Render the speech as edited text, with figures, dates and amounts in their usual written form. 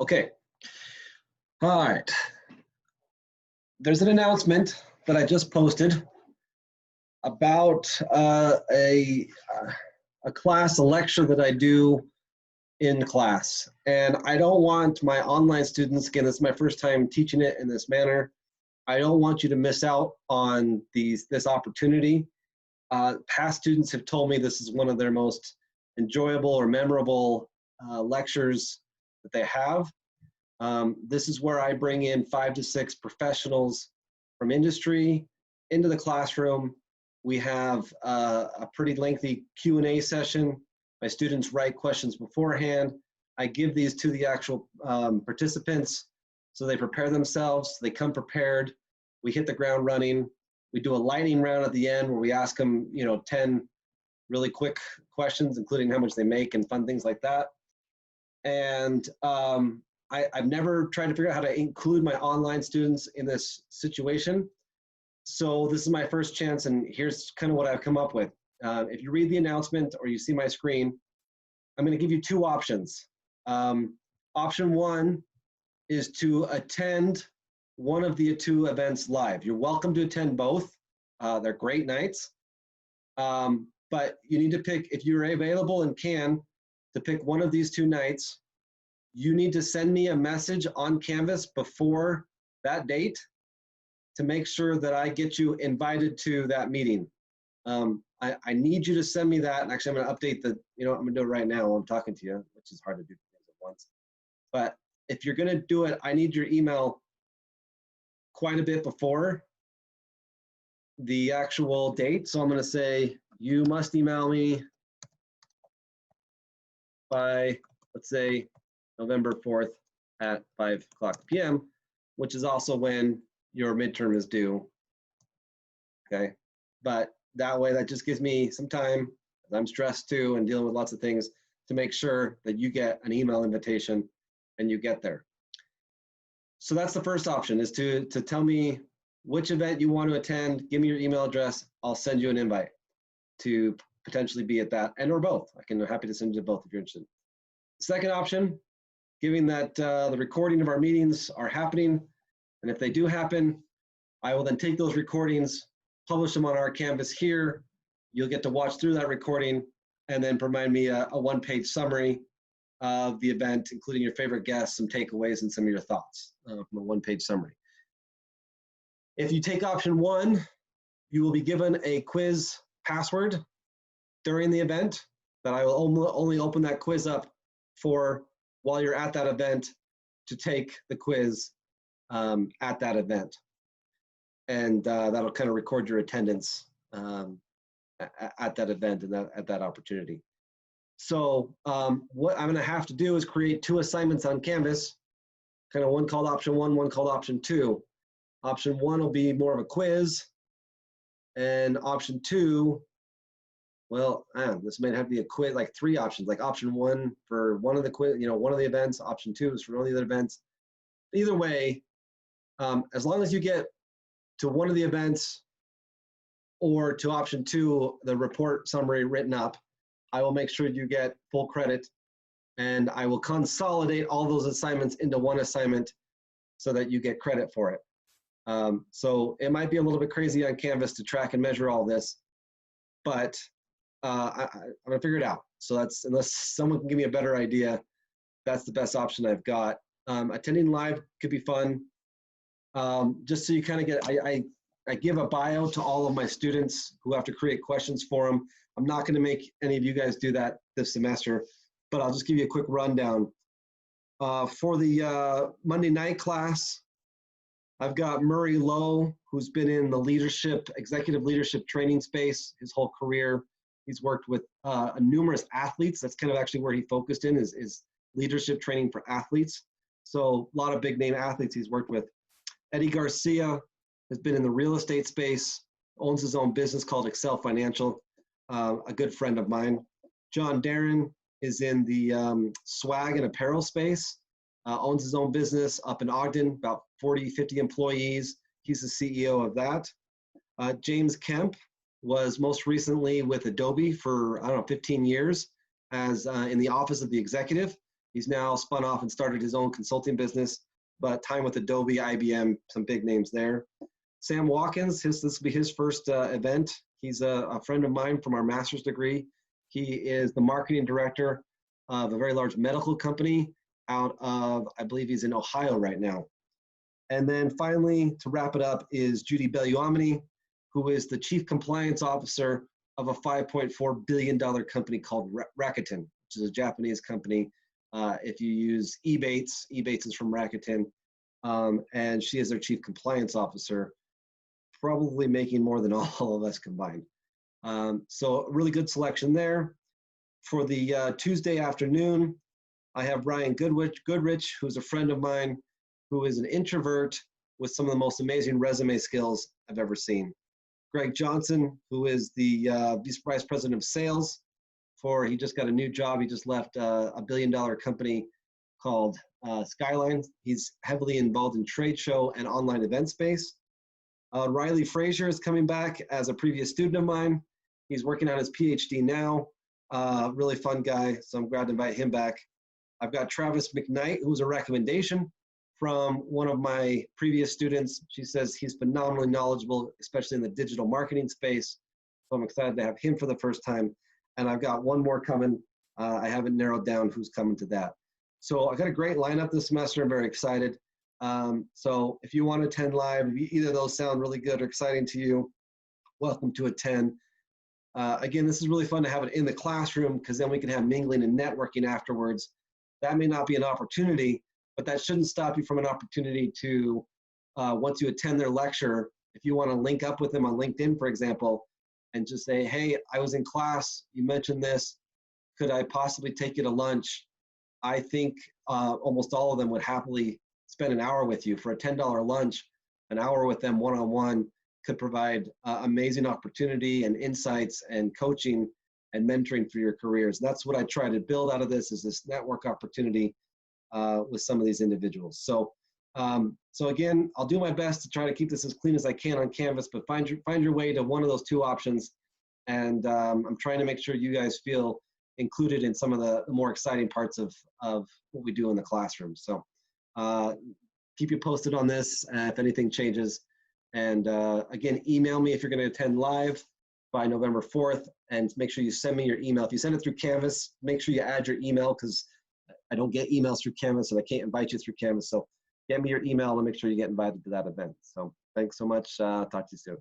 Okay. All right. There's an announcement that I just posted about a class, a lecture that I do in class. And I don't want my online students, again, this is my first time teaching it in this manner. I don't want you to miss out on this opportunity. Past students have told me this is one of their most enjoyable or memorable lectures that they have. This is where I bring in 5 to 6 professionals from industry into the classroom. We have a pretty lengthy Q&A session. My students write questions beforehand. I give these to the actual participants so they prepare themselves, they come prepared. We hit the ground running. We do a lightning round at the end where we ask them, 10 really quick questions, including how much they make and fun things like that. And I've never tried to figure out how to include my online students in this situation. So this is my first chance, and here's kind of what I've come up with. If you read the announcement or you see my screen, I'm going to give you 2 options. Option 1 is to attend one of the 2 events live. You're welcome to attend both. They're great nights. But you need to pick, if you're available and can, to pick one of these 2 nights. You need to send me a message on Canvas before that date to make sure that I get you invited to that meeting. I need you to send me that. And actually, I'm going to update I'm going to do it right now while I'm talking to you, which is hard to do things at once. But if you're going to do it, I need your email quite a bit before the actual date. So I'm going to say, you must email me by, let's say, November 4th at 5 p.m., which is also when your midterm is due. Okay, but that way, that just gives me some time, as I'm stressed too and dealing with lots of things, to make sure that you get an email invitation and you get there. So that's the first option, is to tell me which event you want to attend, give me your email address, I'll send you an invite to potentially be at that, and or both. I'm happy to send you both if you're interested. Second option, given that the recording of our meetings are happening, and if they do happen, I will then take those recordings, publish them on our Canvas here. You'll get to watch through that recording and then provide me a 1-page summary of the event, including your favorite guests, some takeaways, and some of your thoughts from a 1-page summary. If you take option 1, you will be given a quiz password during the event that I will only open that quiz up for while you're at that event to take the quiz at that event. And that'll kind of record your attendance at that event and at that opportunity. So what I'm going to have to do is create 2 assignments on Canvas, kind of one called option 1, one called option 2. Option 1 will be more of a quiz, and option 2, well, this might have to be a quiz, like 3 options, like option 1 for one of the quiz, one of the events, option 2 is for one of the other events. Either way, as long as you get to one of the events or to option 2, the report summary written up, I will make sure you get full credit, and I will consolidate all those assignments into one assignment so that you get credit for it. So it might be a little bit crazy on Canvas to track and measure all this, but I'm gonna figure it out. So that's, unless someone can give me a better idea, that's the best option I've got. Attending live could be fun. Just so you kind of get, I give a bio to all of my students who have to create questions for them. I'm not going to make any of you guys do that this semester, but I'll just give you a quick rundown. For the Monday night class, I've got Murray Lowe, who's been in the executive leadership training space his whole career. He's worked with numerous athletes. That's kind of actually where he focused in, is leadership training for athletes. So a lot of big name athletes he's worked with. Eddie Garcia has been in the real estate space, owns his own business called Excel Financial, a good friend of mine. John Darren is in the swag and apparel space, owns his own business up in Ogden, about 40, 50 employees. He's the CEO of that. James Kemp was most recently with Adobe for, 15 years as in the office of the executive. He's now spun off and started his own consulting business, but time with Adobe, IBM, some big names there. Sam Watkins, this will be his first event. He's a friend of mine from our master's degree. He is the marketing director of a very large medical company out of, I believe he's in Ohio right now. And then finally, to wrap it up, is Judy Belluomini, who is the chief compliance officer of a $5.4 billion company called Rakuten, which is a Japanese company. If you use Ebates, Ebates is from Rakuten, and she is their chief compliance officer, probably making more than all of us combined. So a really good selection there. For the Tuesday afternoon, I have Ryan Goodrich, who's a friend of mine, who is an introvert with some of the most amazing resume skills I've ever seen. Greg Johnson, who is the vice president of sales he just got a new job. He just left a billion-dollar company called Skyline. He's heavily involved in trade show and online event space. Riley Frazier is coming back as a previous student of mine. He's working on his PhD now. Really fun guy, so I'm glad to invite him back. I've got Travis McKnight, who's a recommendation from one of my previous students. She says he's phenomenally knowledgeable, especially in the digital marketing space. So I'm excited to have him for the first time. And I've got one more coming. I haven't narrowed down who's coming to that. So I've got a great lineup this semester. I'm very excited. So if you want to attend live, if either of those sound really good or exciting to you, welcome to attend. Again, this is really fun to have it in the classroom because then we can have mingling and networking afterwards. That may not be an opportunity, but that shouldn't stop you from an opportunity to, once you attend their lecture, if you want to link up with them on LinkedIn, for example, and just say, hey, I was in class, you mentioned this, could I possibly take you to lunch? I think almost all of them would happily spend an hour with you. For a $10 lunch, an hour with them one-on-one could provide amazing opportunity and insights and coaching and mentoring for your careers. That's what I try to build out of this, is this network opportunity with some of these individuals. So again, I'll do my best to try to keep this as clean as I can on Canvas, but find your way to one of those two options. And I'm trying to make sure you guys feel included in some of the more exciting parts of what we do in the classroom. So keep you posted on this if anything changes. And again, email me if you're going to attend live by November 4th, and make sure you send me your email. If you send it through Canvas, make sure you add your email, because I don't get emails through Canvas and I can't invite you through Canvas. So get me your email and make sure you get invited to that event. So thanks so much. Talk to you soon.